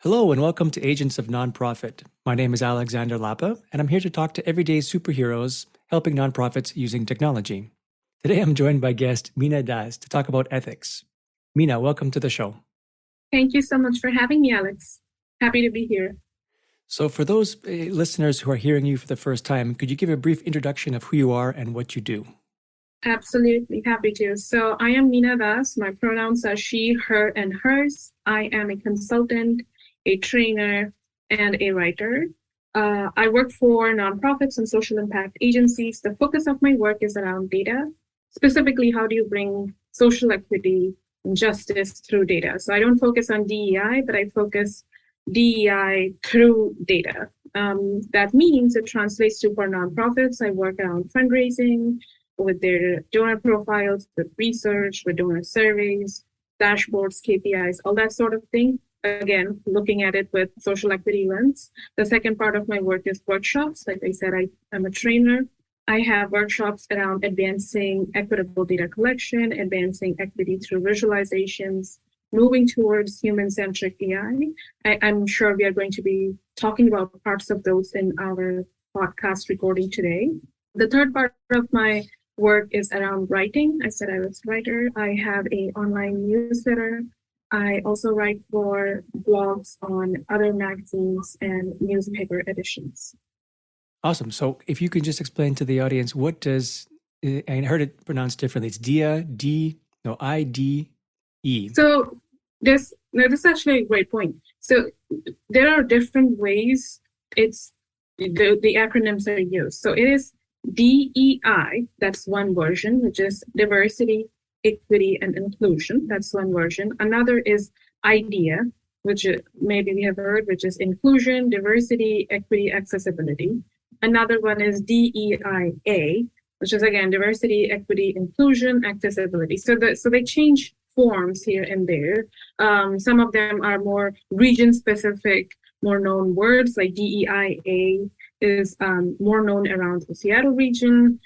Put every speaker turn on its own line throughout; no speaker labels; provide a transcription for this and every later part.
Hello and welcome to Agents of Nonprofit. My name is Alexander Lapa, and I'm here to talk to everyday superheroes helping nonprofits using technology. Today I'm joined by guest Meena Das to talk about ethics. Meena, welcome to the show.
Thank you so much for having me, Alex. Happy to be here.
So, for those listeners who are hearing you for the first time, could you give a brief introduction of who you are and what you do?
Absolutely happy to. So, I am Meena Das. My pronouns are she, her, and hers. I am a consultant, a trainer, and a writer. I work for nonprofits and social impact agencies. The focus of my work is around data, specifically, how do you bring social equity and justice through data? So, I don't focus on DEI, but I focus DEI through data. That means it translates to for nonprofits. I work around fundraising with their donor profiles, with research, with donor surveys, dashboards, KPIs, all that sort of thing. Again, looking at it with social equity lens. The second part of my work is workshops. Like I said, I'm a trainer. I have workshops around advancing equitable data collection, advancing equity through visualizations, moving towards human-centric AI. I'm sure we are going to be talking about parts of those in our podcast recording today. The third part of my work is around writing. I said I was a writer. I have an online newsletter. I also write for blogs on other magazines and newspaper editions.
Awesome. So, if you could just explain to the audience, what does, I heard it pronounced differently. It's IDE.
So, this is actually a great point. So, there are different ways the acronyms are used. So, it is DEI, that's one version, which is diversity, equity, and inclusion. That's one version. Another is IDEA, which maybe we have heard, which is inclusion, diversity, equity, accessibility. Another one is DEIA, which is again diversity, equity, inclusion, accessibility. So they change forms here and there. Some of them are more region-specific, more known words, like DEIA is more known around the Seattle region.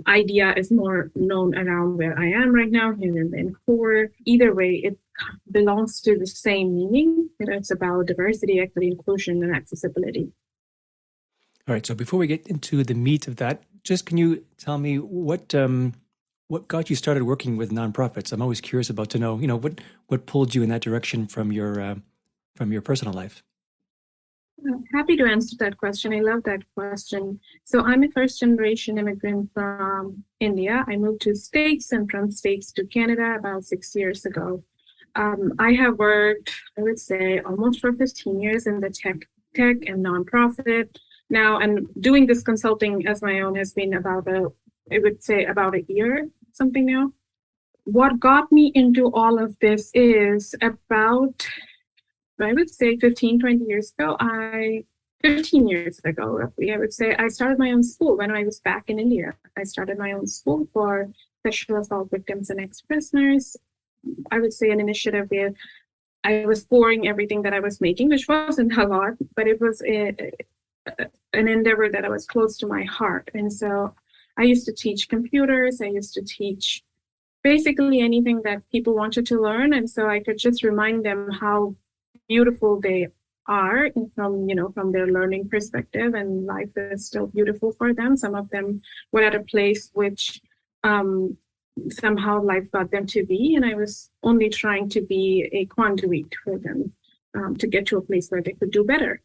IDEA is more known around where I am right now, here in Vancouver. Either way, it belongs to the same meaning. It's about diversity, equity, inclusion, and accessibility.
All right. So before we get into the meat of that, just can you tell me what got you started working with nonprofits? I'm always curious about to know, what pulled you in that direction from your personal life.
Happy to answer that question. I love that question. So I'm a first generation immigrant from India. I moved to States and from States to Canada about 6 years ago. I have worked, I would say, almost for 15 years in the tech and nonprofit now, and doing this consulting as my own has been about a year, something now. What got me into all of this is about, I would say 15 years ago, roughly, I would say I started my own school when I was back in India. I started my own school for sexual assault victims and ex-prisoners. I would say an initiative where I was pouring everything that I was making, which wasn't a lot, but it was an endeavor that was close to my heart. And so I used to teach computers. I used to teach basically anything that people wanted to learn. And so I could just remind them how beautiful they are from their learning perspective, and life is still beautiful for them. Some of them were at a place which somehow life got them to be, and I was only trying to be a conduit for them to get to a place where they could do better.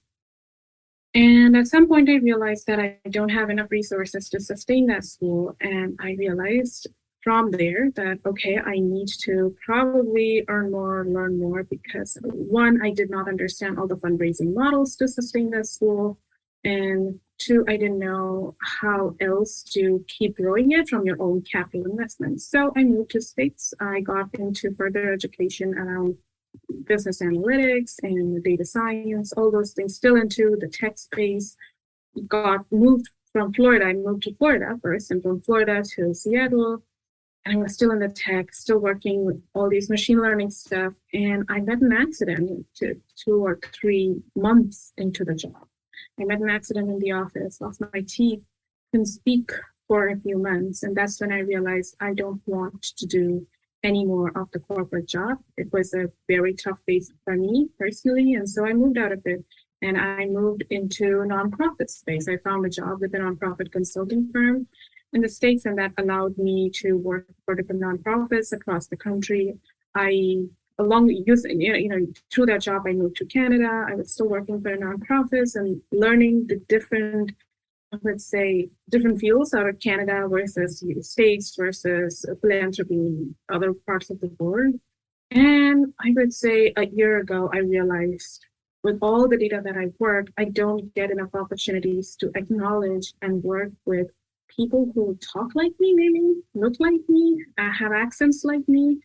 And at some point I realized that I don't have enough resources to sustain that school, and I realized from there that, okay, I need to probably earn more, learn more, because one, I did not understand all the fundraising models to sustain that school. And two, I didn't know how else to keep growing it from your own capital investments. So I moved to States. I got into further education around business analytics and data science, all those things, still into the tech space. Moved from Florida. I moved to Florida first, and from Florida to Seattle. And I was still in the tech, still working with all these machine learning stuff. And I met an accident 2 or 3 months into the job. I met an accident in the office, lost my teeth, couldn't speak for a few months. And that's when I realized I don't want to do anymore of the corporate job. It was a very tough phase for me personally. And so I moved out of it and I moved into a nonprofit space. I found a job with a nonprofit consulting firm in the States, and that allowed me to work for different nonprofits across the country. I along using, through that job, I moved to Canada. I was still working for nonprofits and learning the different, let's say, different fields out of Canada versus the States versus philanthropy in other parts of the world. And I would say a year ago, I realized with all the data that I work, I don't get enough opportunities to acknowledge and work with people who talk like me, maybe look like me, have accents like me.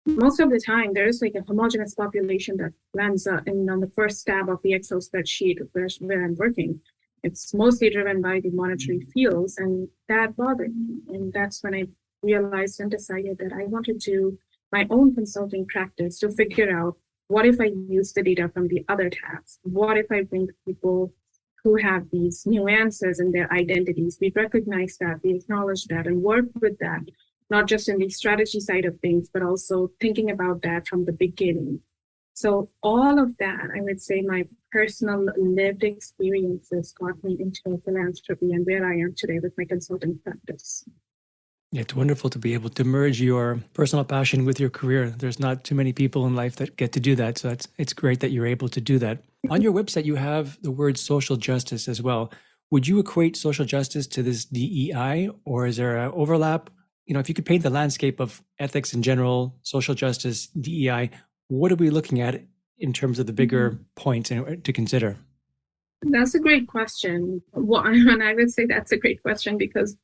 Most of the time, there's like a homogeneous population that lands in on the first tab of the Excel spreadsheet where I'm working. It's mostly driven by the monetary fields, and that bothered me. And that's when I realized and decided that I wanted to do my own consulting practice to figure out what if I use the data from the other tabs? What if I bring people who have these nuances in their identities? We recognize that, we acknowledge that, and work with that, not just in the strategy side of things, but also thinking about that from the beginning. So all of that, I would say my personal lived experiences got me into philanthropy and where I am today with my consulting practice.
Yeah, it's wonderful to be able to merge your personal passion with your career. There's not too many people in life that get to do that. So it's great that you're able to do that. On your website, you have the word social justice as well. Would you equate social justice to this DEI, or is there an overlap? If you could paint the landscape of ethics in general, social justice, DEI, what are we looking at in terms of the bigger points to consider?
That's a great question. And I would say that's a great question because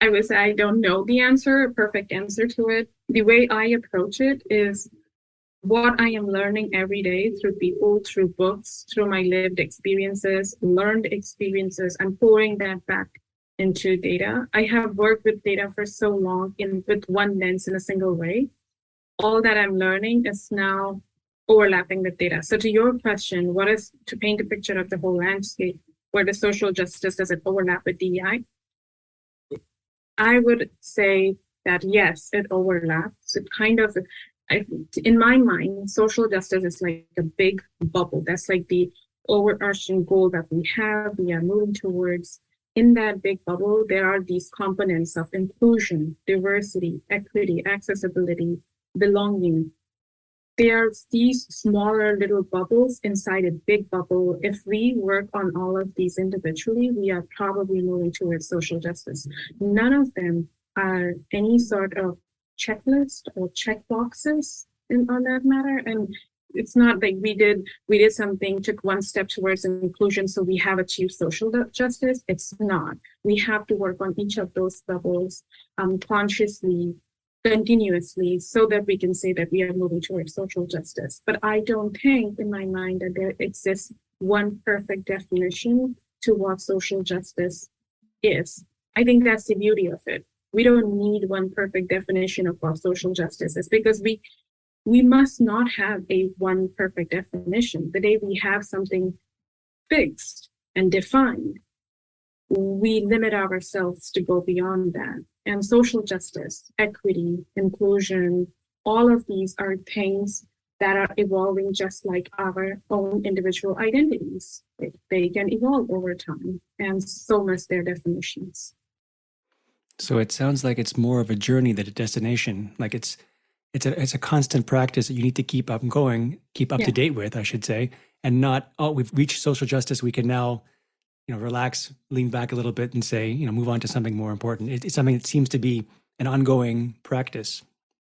I would say I don't know the answer, a perfect answer to it. The way I approach it is what I am learning every day through people, through books, through my lived experiences, learned experiences, and pouring that back into data. I have worked with data for so long with one lens in a single way. All that I'm learning is now overlapping with data. So to your question, what is to paint a picture of the whole landscape, where the social justice, does it overlap with DEI? I would say that yes, it overlaps. It kind of, in my mind, social justice is like a big bubble. That's like the overarching goal that we are moving towards. In that big bubble, there are these components of inclusion, diversity, equity, accessibility, belonging. There's these smaller little bubbles inside a big bubble. If we work on all of these individually, we are probably moving towards social justice. None of them are any sort of checklist or check boxes on that matter. And it's not like we did something, took one step towards inclusion, so we have achieved social justice. It's not. We have to work on each of those bubbles consciously, continuously, so that we can say that we are moving towards social justice. But I don't think in my mind that there exists one perfect definition to what social justice is. I think that's the beauty of it. We don't need one perfect definition of what social justice is, because we must not have a one perfect definition. The day we have something fixed and defined, we limit ourselves to go beyond that. And social justice, equity, inclusion, all of these are things that are evolving just like our own individual identities. They can evolve over time, and so must their definitions.
So it sounds like it's more of a journey than a destination. Like it's a constant practice that you need to keep up to date with, I should say, and not, we've reached social justice, we can now relax, lean back a little bit and say, move on to something more important. It's something that seems to be an ongoing practice.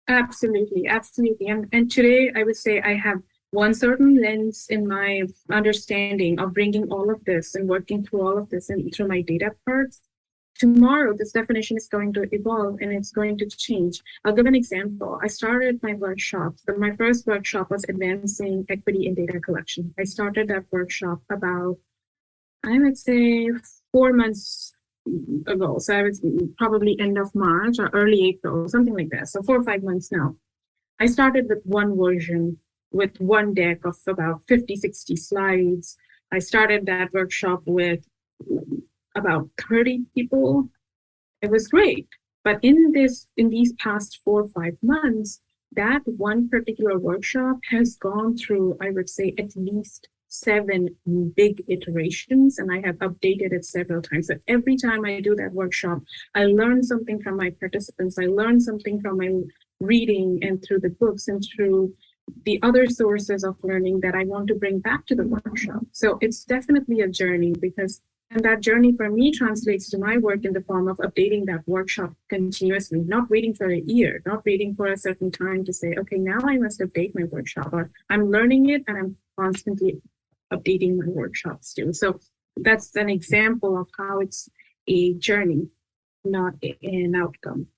Absolutely, absolutely. And today I would say I have one certain lens in my understanding of bringing all of this and working through all of this and through my data parts. Tomorrow, this definition is going to evolve and it's going to change. I'll give an example. I started my workshops. My first workshop was Advancing Equity in Data Collection. I started that workshop about, I would say, 4 months ago. So I was probably end of March or early April, something like that. So 4 or 5 months now. I started with one version, with one deck of about 50, 60 slides. I started that workshop with about 30 people. It was great. But in these past 4 or 5 months, that one particular workshop has gone through, I would say, at least 7 big iterations, and I have updated it several times. So every time I do that workshop, I learn something from my participants. I learn something from my reading and through the books and through the other sources of learning that I want to bring back to the workshop. So it's definitely a journey and that journey for me translates to my work in the form of updating that workshop continuously, not waiting for a year, not waiting for a certain time to say, okay, now I must update my workshop, or I'm learning it and I'm constantly updating my workshops too. So that's an example of how it's a journey, not an outcome.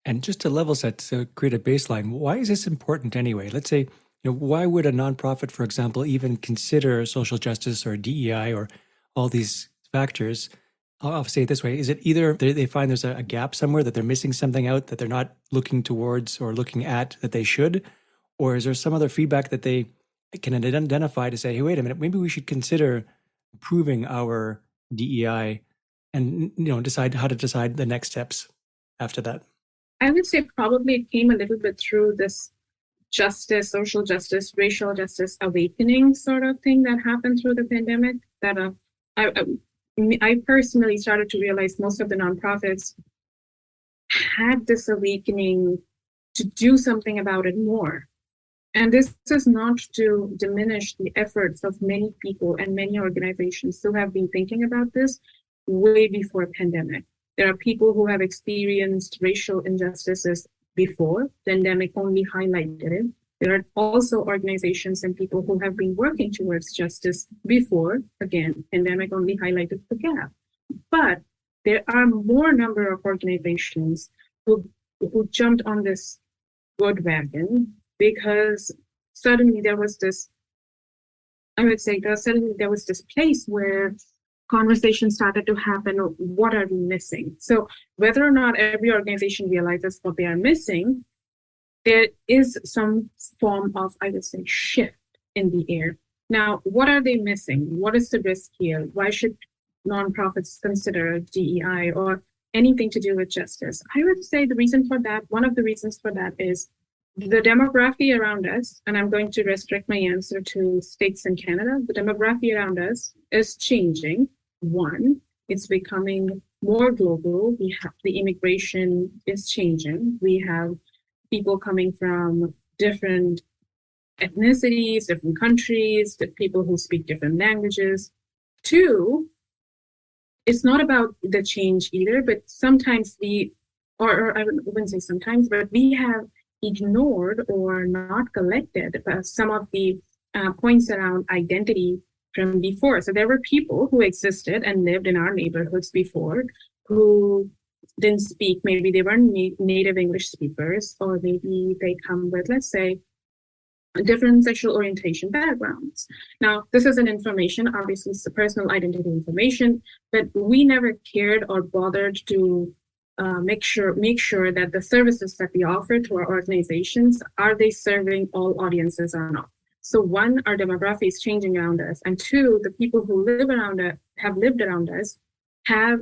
And just to level set, to create a baseline, why is this important anyway? Let's say, why would a nonprofit, for example, even consider social justice or DEI or all these factors? I'll say it this way. Is it either they find there's a gap somewhere, that they're missing something out that they're not looking towards or looking at that they should? Or is there some other feedback that they can identify to say, hey, wait a minute, maybe we should consider improving our DEI and decide how to decide the next steps after that?
I would say probably it came a little bit through this justice, social justice, racial justice awakening sort of thing that happened through the pandemic. That I personally started to realize most of the nonprofits had this awakening to do something about it more. And this is not to diminish the efforts of many people and many organizations who have been thinking about this way before pandemic. There are people who have experienced racial injustices before. Pandemic only highlighted it. There are also organizations and people who have been working towards justice before. Again, pandemic only highlighted the gap. But there are more number of organizations who jumped on this good wagon because suddenly there was this, I would say, suddenly there was this place where conversations started to happen. What are we missing? So whether or not every organization realizes what they are missing, there is some form of, I would say, shift in the air. Now, what are they missing? What is the risk here? Why should nonprofits consider DEI or anything to do with justice? I would say the reason for that, one of the reasons for that is the demography around us, and I'm going to restrict my answer to states in Canada. The demography around us is changing. One, it's becoming more global. We have the immigration is changing. We have people coming from different ethnicities, different countries, people who speak different languages. Two, it's not about the change either, but sometimes or I wouldn't say sometimes, but we have ignored or not collected some of the points around identity from before. So there were people who existed and lived in our neighborhoods before who didn't speak. Maybe they weren't native English speakers, or maybe they come with, let's say, different sexual orientation backgrounds. Now, this is an information, obviously it's the personal identity information, but we never cared or bothered to make sure that the services that we offer to our organizations, are they serving all audiences or not? So one, our demography is changing around us. And two, the people who have lived around us have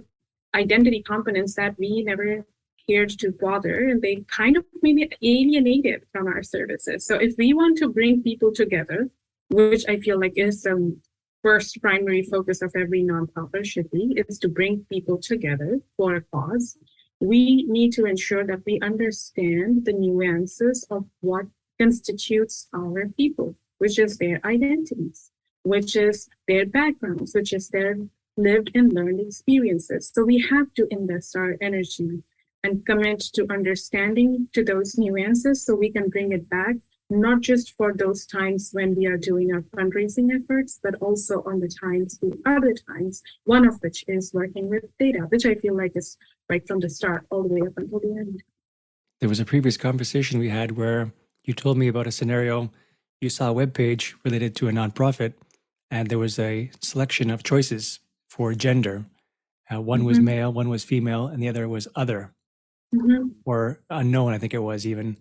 identity components that we never cared to bother, and they kind of maybe alienated from our services. So if we want to bring people together, which I feel like is the first primary focus of every nonprofit should be, is to bring people together for a cause, we need to ensure that we understand the nuances of what constitutes our people, which is their identities, which is their backgrounds, which is their lived and learned experiences. So we have to invest our energy and commit to understanding to those nuances so we can bring it back, not just for those times when we are doing our fundraising efforts, but also on the other times, one of which is working with data, which I feel like is right from the start all the way up until the end.
There was a previous conversation we had where you told me about a scenario. You saw a web page related to a nonprofit, and there was a selection of choices for gender. One was male, one was female, and the other was other, or unknown, I think it was even,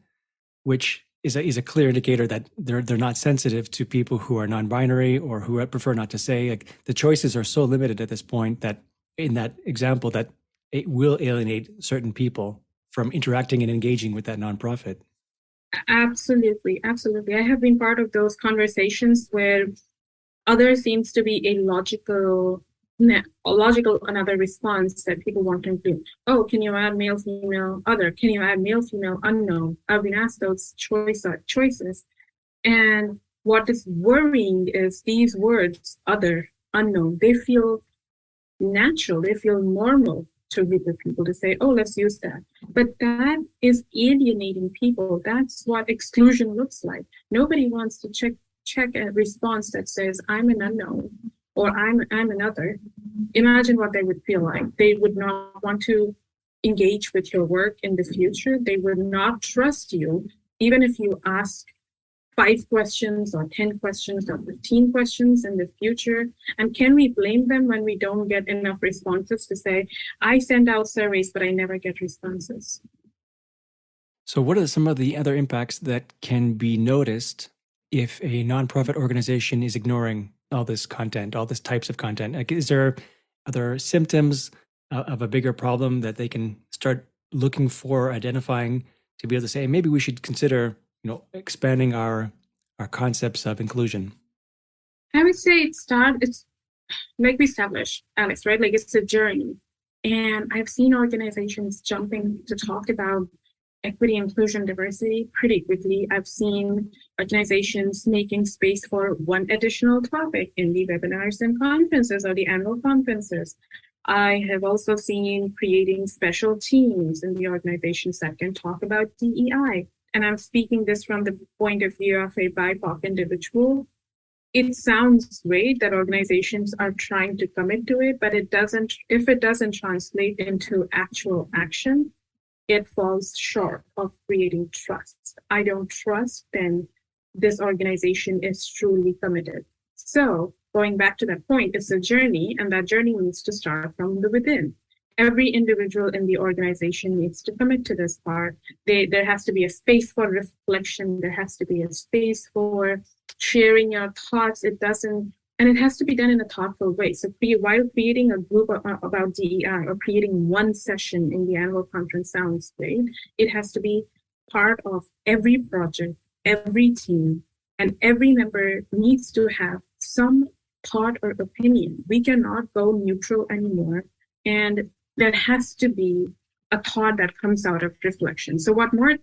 which is a clear indicator that they're not sensitive to people who are non-binary or who prefer not to say. Like, the choices are so limited at this point that in that example that it will alienate certain people from interacting and engaging with that nonprofit.
Absolutely, absolutely. I have been part of those conversations where other seems to be a logical another response that people want to include. Oh, can you add male, female, other? Can you add male, female, unknown? I've been asked those choices. And what is worrying is these words, other, unknown, they feel natural, they feel normal to a group of people to say, oh, let's use that. But that is alienating people. That's what exclusion looks like. Nobody wants to check a response that says, I'm an unknown or I'm another. Imagine what they would feel like. They would not want to engage with your work in the future. They would not trust you, even if you ask 5 questions or 10 questions or 15 questions in the future. And can we blame them when we don't get enough responses to say, I send out surveys, but I never get responses?
So what are some of the other impacts that can be noticed if a nonprofit organization is ignoring all this content, all these types of content? Like, are there symptoms of a bigger problem that they can start looking for, identifying, to be able to say, maybe we should consider expanding our concepts of inclusion?
I would say it's like we established, Alex, right? Like it's a journey. And I've seen organizations jumping to talk about equity, inclusion, diversity pretty quickly. I've seen organizations making space for one additional topic in the webinars and conferences or the annual conferences. I have also seen creating special teams in the organizations that can talk about DEI. And I'm speaking this from the point of view of a BIPOC individual. It sounds great that organizations are trying to commit to it, but if it doesn't translate into actual action, it falls short of creating trust. I don't trust, then this organization is truly committed. So going back to that point, it's a journey, and that journey needs to start from the within. Every individual in the organization needs to commit to this part. There has to be a space for reflection. There has to be a space for sharing your thoughts. It has to be done in a thoughtful way. So while creating a group about DEI or creating one session in the annual conference sounds great, it has to be part of every project, every team, and every member needs to have some thought or opinion. We cannot go neutral anymore. And there has to be a thought that comes out of reflection. So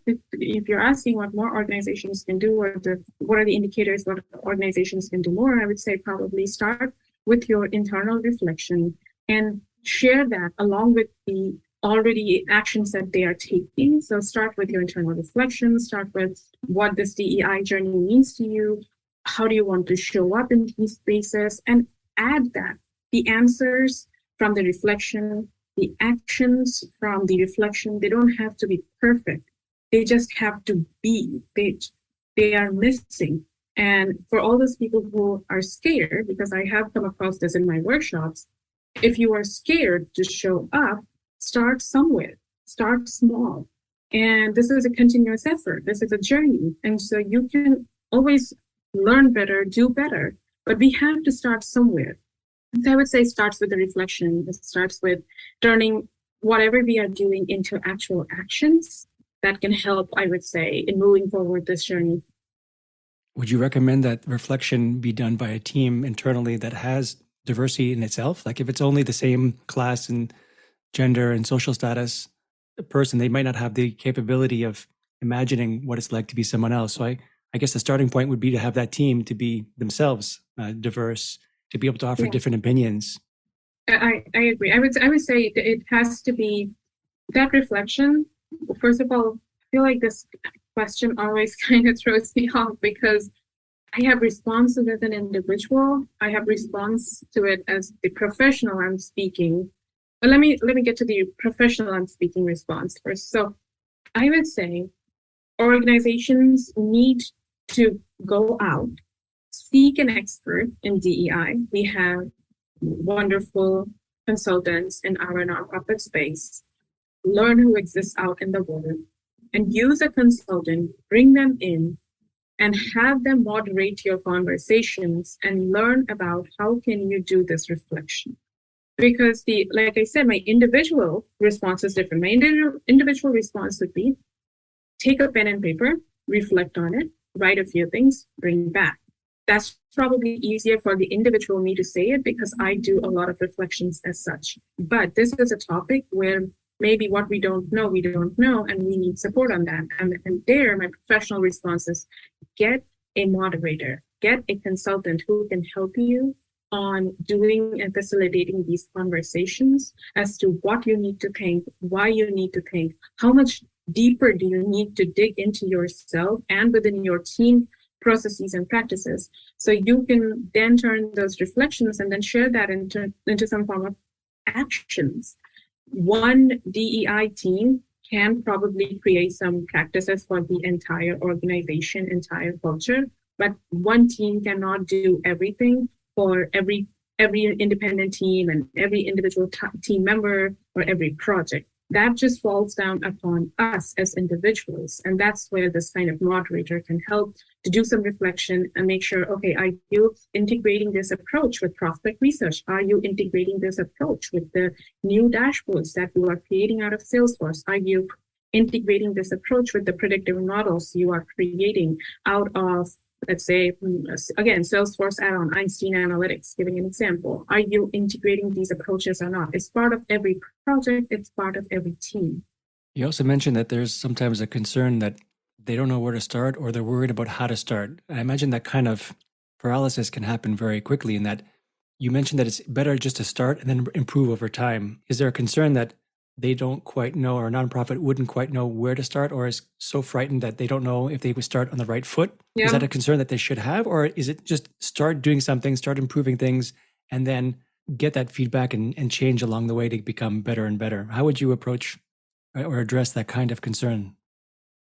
if you're asking what more organizations can do, or what are the indicators what organizations can do more, I would say probably start with your internal reflection and share that along with the already actions that they are taking. So start with your internal reflection, start with what this DEI journey means to you. How do you want to show up in these spaces? And add that the answers from the reflection, the actions from the reflection, they don't have to be perfect. They just have to be. They are missing. And for all those people who are scared, because I have come across this in my workshops, if you are scared to show up, start somewhere, start small. And this is a continuous effort. This is a journey. And so you can always learn better, do better, but we have to start somewhere. So I would say it starts with the reflection. It starts with turning whatever we are doing into actual actions that can help, I would say, in moving forward this journey.
Would you recommend that reflection be done by a team internally that has diversity in itself? Like if it's only the same class and gender and social status person, they might not have the capability of imagining what it's like to be someone else. So I guess the starting point would be to have that team to be themselves diverse, to be able to offer different opinions.
I agree. I would say it has to be that reflection. First of all, I feel like this question always kind of throws me off because I have response to it as an individual. I have response to it as the professional I'm speaking. But let me get to the professional I'm speaking response first. So I would say organizations need to go out, seek an expert in DEI. We have wonderful consultants in our nonprofit space. Learn who exists out in the world and use a consultant, bring them in and have them moderate your conversations and learn about how can you do this reflection. Because like I said, my individual response is different. My individual response would be take a pen and paper, reflect on it, write a few things, bring back. That's probably easier for the individual me to say it because I do a lot of reflections as such. But this is a topic where maybe what we don't know, and we need support on that. And there, my professional response is get a moderator, get a consultant who can help you on doing and facilitating these conversations as to what you need to think, why you need to think, how much deeper do you need to dig into yourself and within your team processes and practices. So you can then turn those reflections and then share that into some form of actions. One DEI team can probably create some practices for the entire organization, entire culture, but one team cannot do everything for every independent team and every individual team member or every project. That just falls down upon us as individuals. And that's where this kind of moderator can help to do some reflection and make sure, okay, are you integrating this approach with prospect research? Are you integrating this approach with the new dashboards that you are creating out of Salesforce? Are you integrating this approach with the predictive models you are creating out of, let's say, again, Salesforce add-on, Einstein Analytics, giving an example. Are you integrating these approaches or not? It's part of every project. It's part of every team.
You also mentioned that there's sometimes a concern that they don't know where to start or they're worried about how to start. I imagine that kind of paralysis can happen very quickly in that you mentioned that it's better just to start and then improve over time. Is there a concern that they don't quite know, or a nonprofit wouldn't quite know where to start, or is so frightened that they don't know if they would start on the right foot? Yeah. Is that a concern that they should have, or is it just start doing something, start improving things, and then get that feedback and change along the way to become better and better? How would you approach or address that kind of concern?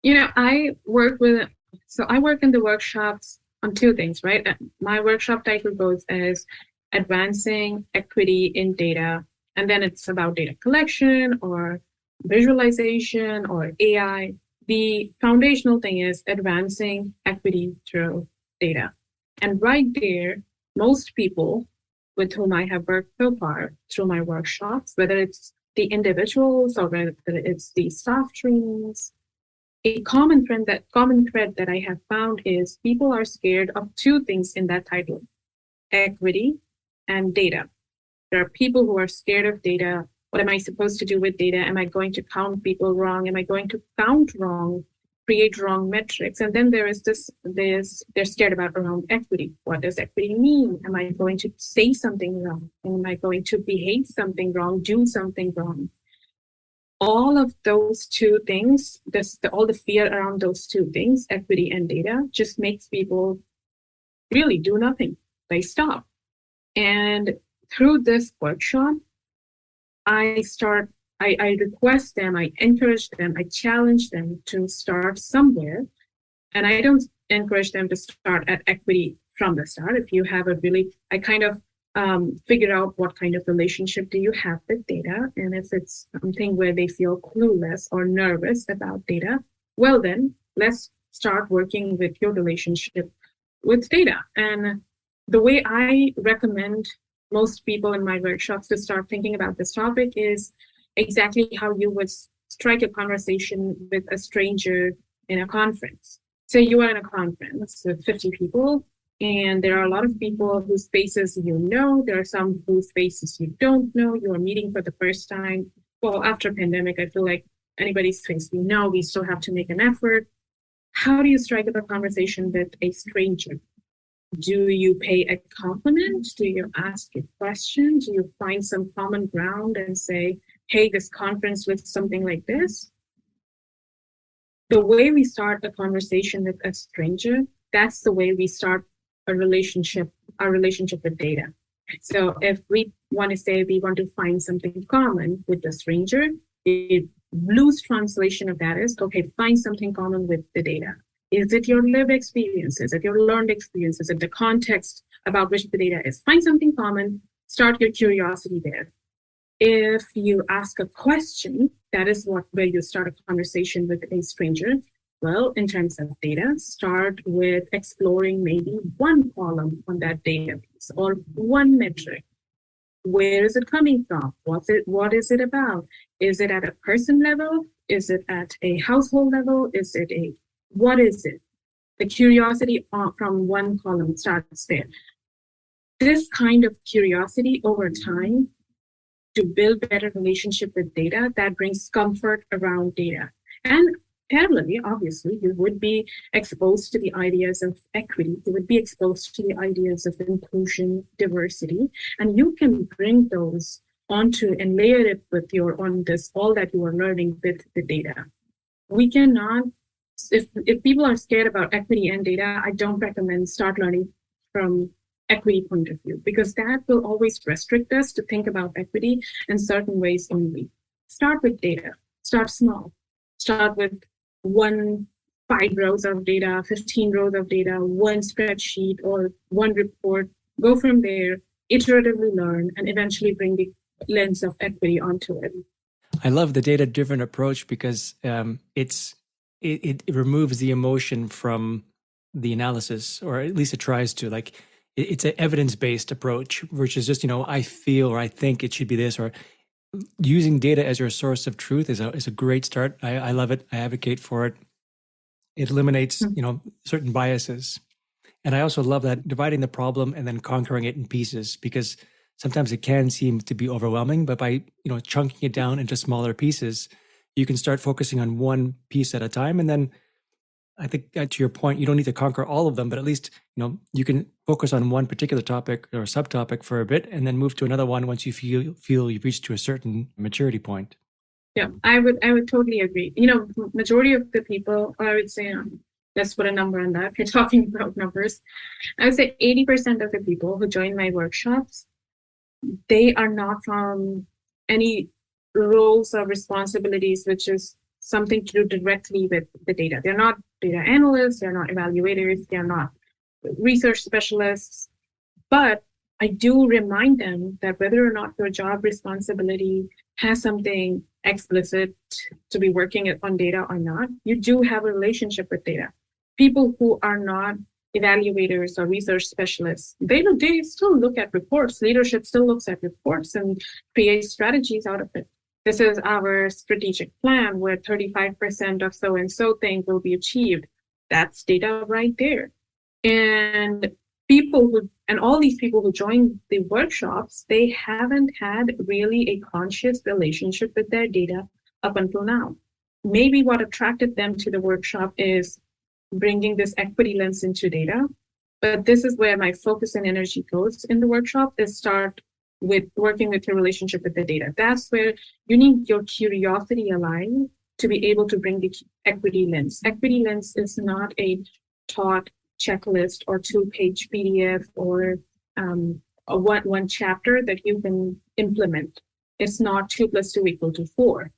I work in the workshops on two things, right? My workshop title goes as Advancing Equity in Data. And then it's about data collection or visualization or AI. The foundational thing is advancing equity through data. And right there, most people with whom I have worked so far through my workshops, whether it's the individuals or whether it's the staff trainings, a common thread that I have found is people are scared of two things in that title: equity and data. There are people who are scared of data. What am I supposed to do with data? Am I going to count people wrong? Am I going to count wrong, create wrong metrics? And then they're scared about around equity. What does equity mean? Am I going to say something wrong? Am I going to behave something wrong, do something wrong? All of those two things, all the fear around those two things, equity and data, just makes people really do nothing. They stop. And through this workshop, I request them, I encourage them, I challenge them to start somewhere. And I don't encourage them to start at equity from the start. If you have I kind of figure out what kind of relationship do you have with data. And if it's something where they feel clueless or nervous about data, well then, let's start working with your relationship with data. And the way I recommend most people in my workshops to start thinking about this topic is exactly how you would strike a conversation with a stranger in a conference. Say you are in a conference with 50 people, and there are a lot of people whose faces you know. There are some whose faces you don't know. You are meeting for the first time. Well, after pandemic, I feel like anybody's face we know, we still have to make an effort. How do you strike up a conversation with a stranger? Do you pay a compliment? Do you ask a question? Do you find some common ground and say, hey, this conference with something like this? The way we start a conversation with a stranger, that's the way we start our relationship with data. So if we want to say we want to find something common with the stranger, the loose translation of that is, okay, find something common with the data. Is it your lived experience? Is it your learned experience? Is it the context about which the data is? Find something common, start your curiosity there. If you ask a question, that is where you start a conversation with a stranger. Well, in terms of data, start with exploring maybe one column on that database or one metric. Where is it coming from? What is it about? Is it at a person level? Is it at a household level? What is it? The curiosity from one column starts there. This kind of curiosity over time to build better relationship with data that brings comfort around data. And parallelly, obviously, you would be exposed to the ideas of equity, you would be exposed to the ideas of inclusion, diversity, and you can bring those onto and layer it with all that you are learning with the data. We cannot, if people are scared about equity and data, I don't recommend start learning from equity point of view, because that will always restrict us to think about equity in certain ways only. Start with data, start small, start with 5 rows of data, 15 rows of data, one spreadsheet or one report, go from there, iteratively learn, and eventually bring the lens of equity onto it.
I love the data-driven approach because it removes the emotion from the analysis, or at least it tries to. Like, it's an evidence-based approach, which is just, I feel or I think it should be this, or using data as your source of truth is a great start. I love it. I advocate for it. It eliminates, certain biases. And I also love that dividing the problem and then conquering it in pieces, because sometimes it can seem to be overwhelming, but by, chunking it down into smaller pieces, you can start focusing on one piece at a time. And then I think to your point, you don't need to conquer all of them, but at least, you can focus on one particular topic or subtopic for a bit and then move to another one once you feel you've reached to a certain maturity point.
Yeah, I would totally agree. Majority of the people, or I would say, let's put a number on that. We're talking about numbers. I would say 80% of the people who join my workshops, they are not from any roles or responsibilities, which is something to do directly with the data. They're not data analysts, they're not evaluators, they're not research specialists, but I do remind them that whether or not your job responsibility has something explicit to be working on data or not, you do have a relationship with data. People who are not evaluators or research specialists, they still look at reports. Leadership still looks at reports and creates strategies out of it. This is our strategic plan where 35% of so-and-so thing will be achieved. That's data right there. And all these people who join the workshops, they haven't had really a conscious relationship with their data up until now. Maybe what attracted them to the workshop is bringing this equity lens into data. But this is where my focus and energy goes in the workshop, is start with working with your relationship with the data. That's where you need your curiosity aligned to be able to bring the equity lens. Equity lens is not a taught checklist or 2-page PDF or one chapter that you can implement. It's not 2 + 2 = 4.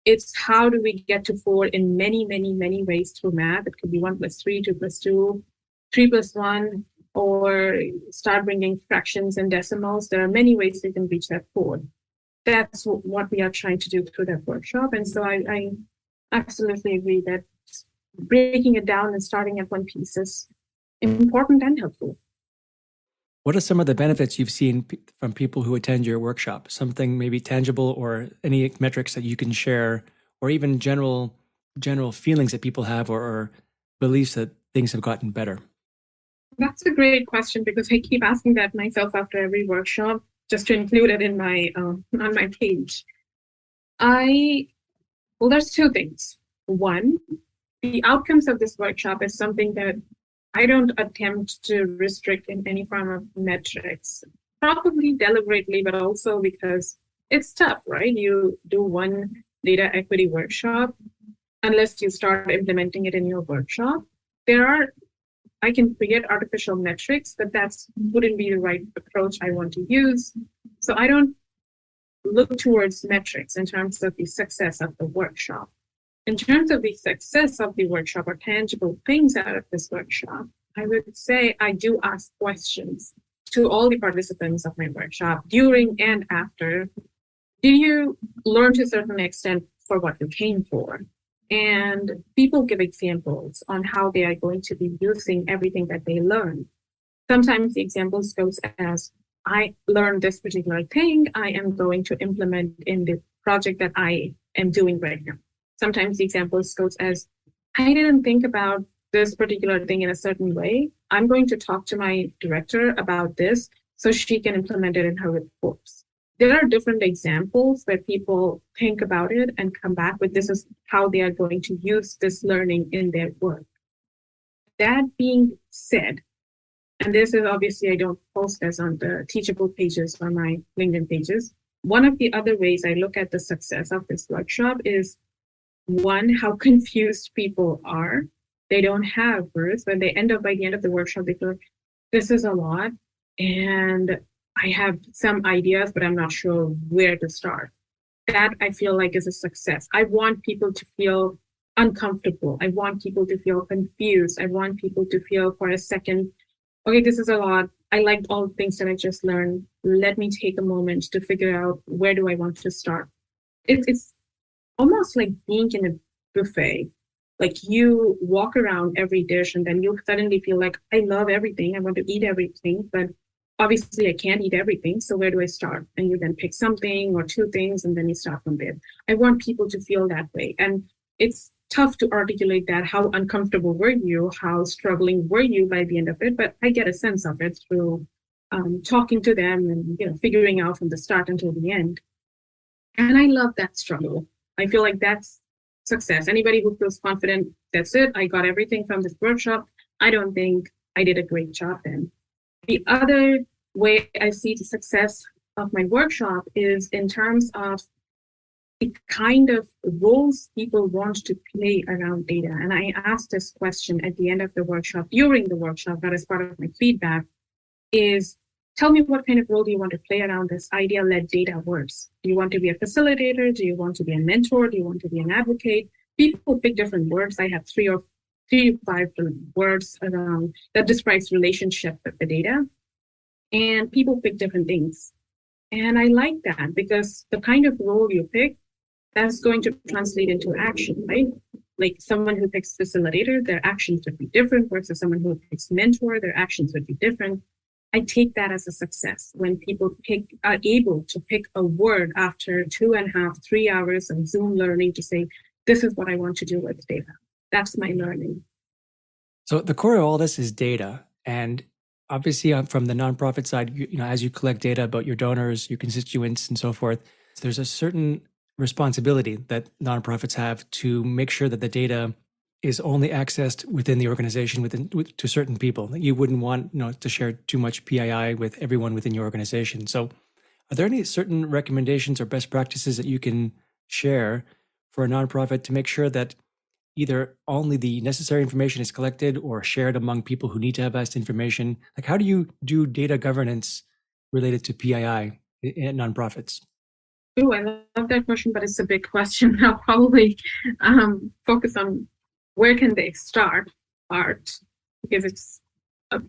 It's how do we get to 4 in many, many, many ways through math. It could be 1 + 3, 2 + 2, 3 + 1, or start bringing fractions and decimals. There are many ways you can reach that 4. That's what we are trying to do through that workshop. And so I absolutely agree that breaking it down and starting at one piece is important and helpful.
What are some of the benefits you've seen from people who attend your workshop? Something maybe tangible, or any metrics that you can share, or even general feelings that people have, or beliefs that things have gotten better?
That's a great question, because I keep asking that myself after every workshop, just to include it in my on my page. Well, there's 2 things. One, the outcomes of this workshop is something that I don't attempt to restrict in any form of metrics, probably deliberately, but also because it's tough, right? You do one data equity workshop, unless you start implementing it in your workshop. I can create artificial metrics, but that wouldn't be the right approach I want to use. So I don't look towards metrics in terms of the success of the workshop. In terms of the success of the workshop or tangible things out of this workshop, I would say I do ask questions to all the participants of my workshop during and after. Do you learn to a certain extent for what you came for? And people give examples on how they are going to be using everything that they learn. Sometimes the examples goes as, I learned this particular thing, I am going to implement in the project that I am doing right now. Sometimes the examples goes as, I didn't think about this particular thing in a certain way. I'm going to talk to my director about this so she can implement it in her reports. There are different examples where people think about it and come back with this is how they are going to use this learning in their work. That being said, and this is obviously I don't post this on the teachable pages on my LinkedIn pages. One of the other ways I look at the success of this workshop is one, how confused people are. They don't have words. When they end up by the end of the workshop, they feel this is a lot and I have some ideas, but I'm not sure where to start. That I feel like is a success. I want people to feel uncomfortable. I want people to feel confused. I want people to feel for a second, okay, this is a lot. I liked all the things that I just learned. Let me take a moment to figure out where do I want to start. It's almost like being in a buffet. Like you walk around every dish and then you suddenly feel like, I love everything. I want to eat everything, but obviously I can't eat everything. So where do I start? And you then pick something or two things and then you start from there. I want people to feel that way. And it's tough to articulate that. How uncomfortable were you? How struggling were you by the end of it? But I get a sense of it through talking to them and figuring out from the start until the end. And I love that struggle. I feel like that's success. Anybody who feels confident, that's it. I got everything from this workshop. I don't think I did a great job then. The other way I see the success of my workshop is in terms of the kind of roles people want to play around data. And I asked this question at the end of the workshop, during the workshop, that is part of my feedback, is tell me what kind of role do you want to play around this idea-led data works? Do you want to be a facilitator? Do you want to be a mentor? Do you want to be an advocate? People pick different words. I have three to five words around that describes relationship with the data. And people pick different things. And I like that because the kind of role you pick, that's going to translate into action, right? Like someone who picks facilitator, their actions would be different versus someone who picks mentor, their actions would be different. I take that as a success when people are able to pick a word after 2.5, 3 hours of Zoom learning to say, this is what I want to do with data. That's my learning.
So the core of all this is data. And obviously from the nonprofit side, as you collect data about your donors, your constituents and so forth, there's a certain responsibility that nonprofits have to make sure that the data is only accessed within the organization to certain people. You wouldn't want to share too much PII with everyone within your organization. So are there any certain recommendations or best practices that you can share for a nonprofit to make sure that either only the necessary information is collected or shared among people who need to have that information? Like, how do you do data governance related to PII in nonprofits?
Oh, I love that question, but it's a big question. I'll probably focus on where can they start art, because it's a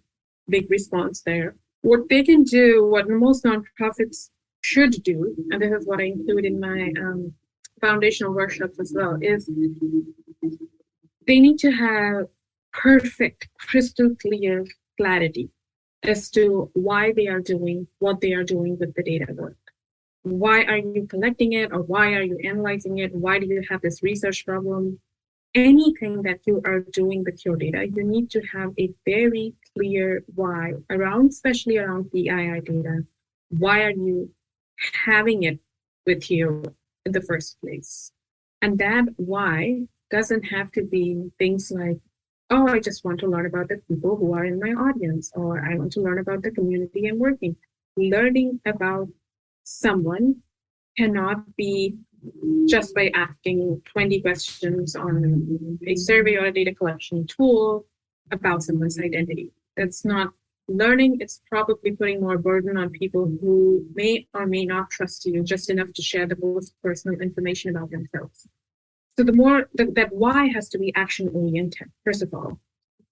big response there. What they can do, what most nonprofits should do, and this is what I include in my foundational workshops as well, is they need to have perfect, crystal clear clarity as to why they are doing what they are doing with the data work. Why are you collecting it, or why are you analyzing it? Why do you have this research problem? Anything that you are doing with your data, you need to have a very clear why especially around DEI data. Why are you having it with you in the first place? And that why doesn't have to be things like, oh, I just want to learn about the people who are in my audience, or I want to learn about the community I'm working. Learning about someone cannot be just by asking 20 questions on a survey or a data collection tool about someone's identity. That's not learning. It's probably putting more burden on people who may or may not trust you just enough to share the most personal information about themselves. So the more that why has to be action oriented. First of all,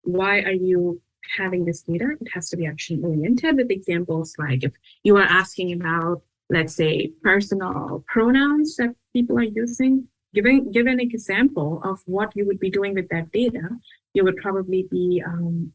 why are you having this data? It has to be action oriented with examples like if you are asking about, let's say, personal pronouns that people are using, give an example of what you would be doing with that data you would probably be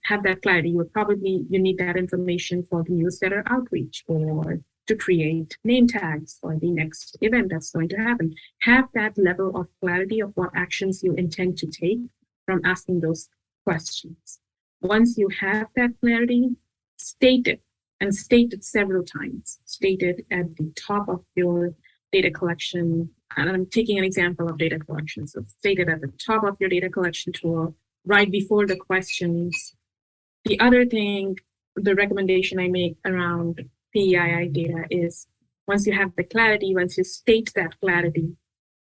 have that clarity. You need that information for the newsletter outreach or to create name tags for the next event that's going to happen. Have that level of clarity of what actions you intend to take from asking those questions. Once you have that clarity, state it and state it several times. State it at the top of your data collection. And I'm taking an example of data collection. So state it at the top of your data collection tool, right before the questions. The other thing, the recommendation I make around PEII data is once you have the clarity, once you state that clarity,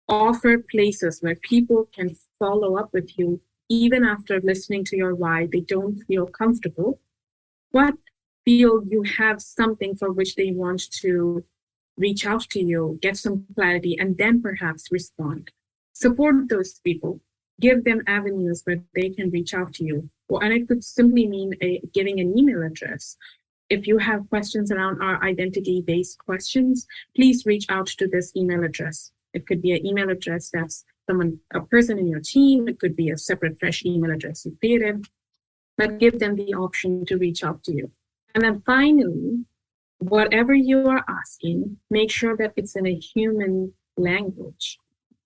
offer places where people can follow up with you even after listening to your why. They don't feel comfortable, but feel you have something for which they want to reach out to you, get some clarity, and then perhaps respond. Support those people. Give them avenues where they can reach out to you. Well, and it could simply mean giving an email address. If you have questions around our identity-based questions, please reach out to this email address. It could be an email address that's a person in your team. It could be a separate, fresh email address you created, but give them the option to reach out to you. And then finally, whatever you are asking, make sure that it's in a human language.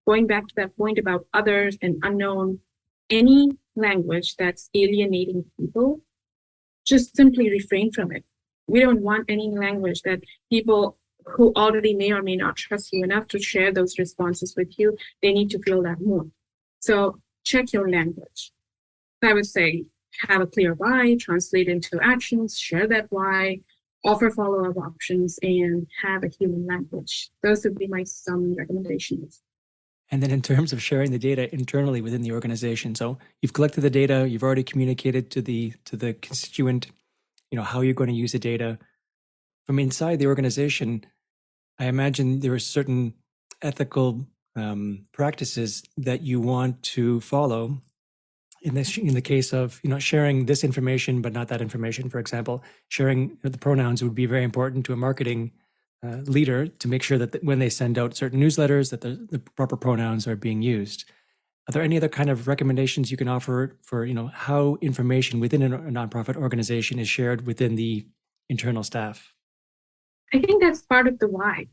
Going back to that point about others and unknown, any language that's alienating people, just simply refrain from it. We don't want any language that people who already may or may not trust you enough to share those responses with you, they need to feel that more. So check your language. I would say have a clear why, translate into actions, share that why, offer follow-up options, and have a human language. Those would be my some recommendations.
And then in terms of sharing the data internally within the organization, so you've collected the data, you've already communicated to the constituent, how you're going to use the data. From inside the organization, I imagine there are certain ethical practices that you want to follow. In the case of sharing this information but not that information, for example, sharing the pronouns would be very important to a marketing leader to make sure that when they send out certain newsletters that the proper pronouns are being used. Are there any other kind of recommendations you can offer for how information within a nonprofit organization is shared within the internal staff?
I think that's part of the why.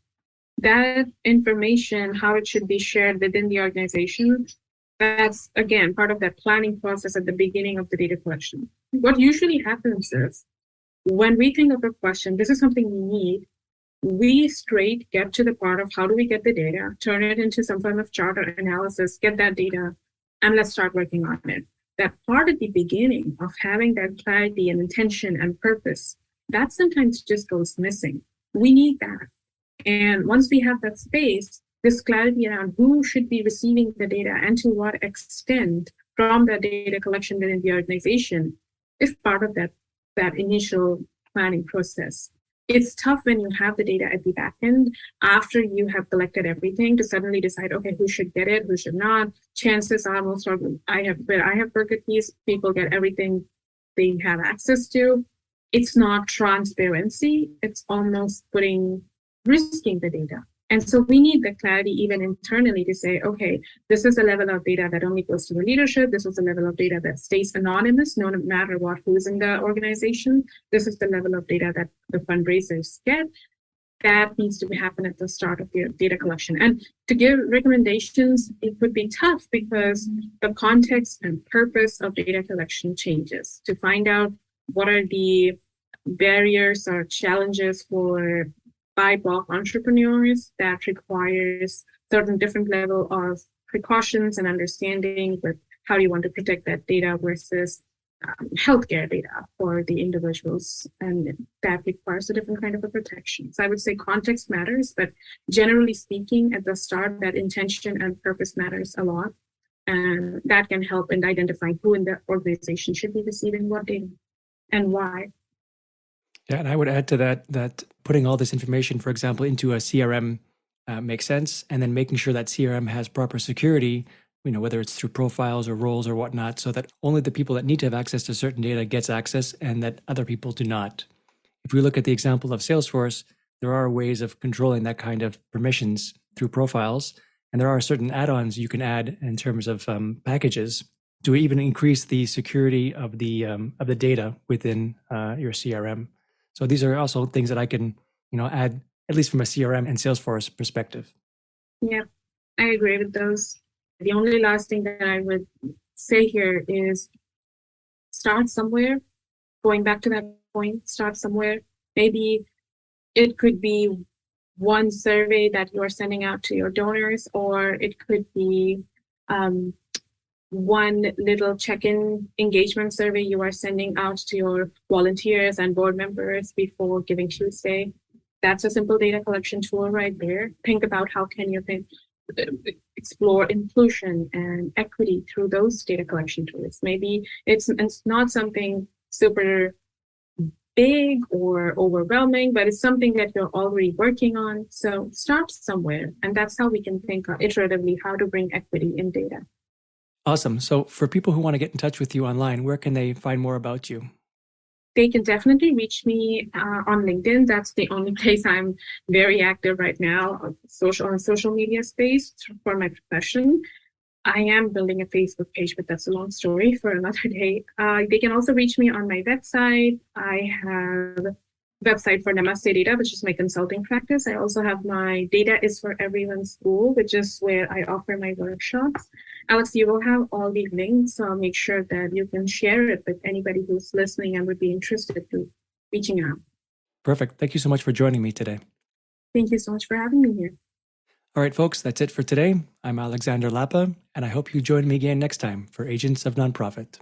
That information, how it should be shared within the organization, that's, again, part of that planning process at the beginning of the data collection. What usually happens is when we think of a question, this is something we need, we straight get to the part of how do we get the data, turn it into some form of chart or analysis, get that data, and let's start working on it. That part at the beginning of having that clarity and intention and purpose, that sometimes just goes missing. We need that. And once we have that space, this clarity around who should be receiving the data and to what extent from the data collection within the organization is part of that initial planning process. It's tough when you have the data at the back end after you have collected everything to suddenly decide, okay, who should get it, who should not. Chances are most of I have worked with these people get everything they have access to. It's not transparency. It's almost risking the data. And so we need the clarity even internally to say, okay, this is the level of data that only goes to the leadership. This is the level of data that stays anonymous, no matter what who's in the organization. This is the level of data that the fundraisers get. That needs to happen at the start of the data collection. And to give recommendations, it would be tough because the context and purpose of data collection changes. To find out what are the barriers or challenges for BIPOC entrepreneurs, that requires certain different level of precautions and understanding with how you want to protect that data versus healthcare data for the individuals. And that requires a different kind of a protection. So I would say context matters, but generally speaking, at the start, that intention and purpose matters a lot. And that can help in identifying who in the organization should be receiving what data and why.
Yeah, and I would add to that putting all this information, for example, into a CRM makes sense, and then making sure that CRM has proper security, whether it's through profiles or roles or whatnot, so that only the people that need to have access to certain data gets access and that other people do not. If we look at the example of Salesforce, there are ways of controlling that kind of permissions through profiles, and there are certain add-ons you can add in terms of packages to even increase the security of the data within your CRM. So these are also things that I can, add at least from a CRM and Salesforce perspective.
Yeah, I agree with those. The only last thing that I would say here is start somewhere. Going back to that point, start somewhere. Maybe it could be one survey that you're sending out to your donors, or it could be one little check-in engagement survey you are sending out to your volunteers and board members before Giving Tuesday. That's a simple data collection tool right there. Think about how can you explore inclusion and equity through those data collection tools. Maybe it's not something super big or overwhelming, but it's something that you're already working on. So start somewhere. And that's how we can think iteratively how to bring equity in data.
Awesome. So for people who want to get in touch with you online, where can they find more about you?
They can definitely reach me on LinkedIn. That's the only place I'm very active right now on social media space for my profession. I am building a Facebook page, but that's a long story for another day. They can also reach me on my website. I have a website for Namaste Data, which is my consulting practice. I also have my Data is for Everyone school, which is where I offer my workshops. Alex, you will have all the links, so I'll make sure that you can share it with anybody who's listening and would be interested in reaching out.
Perfect. Thank you so much for joining me today.
Thank you so much for having me here.
All right, folks, that's it for today. I'm Alexander Lapa, and I hope you join me again next time for Agents of Nonprofit.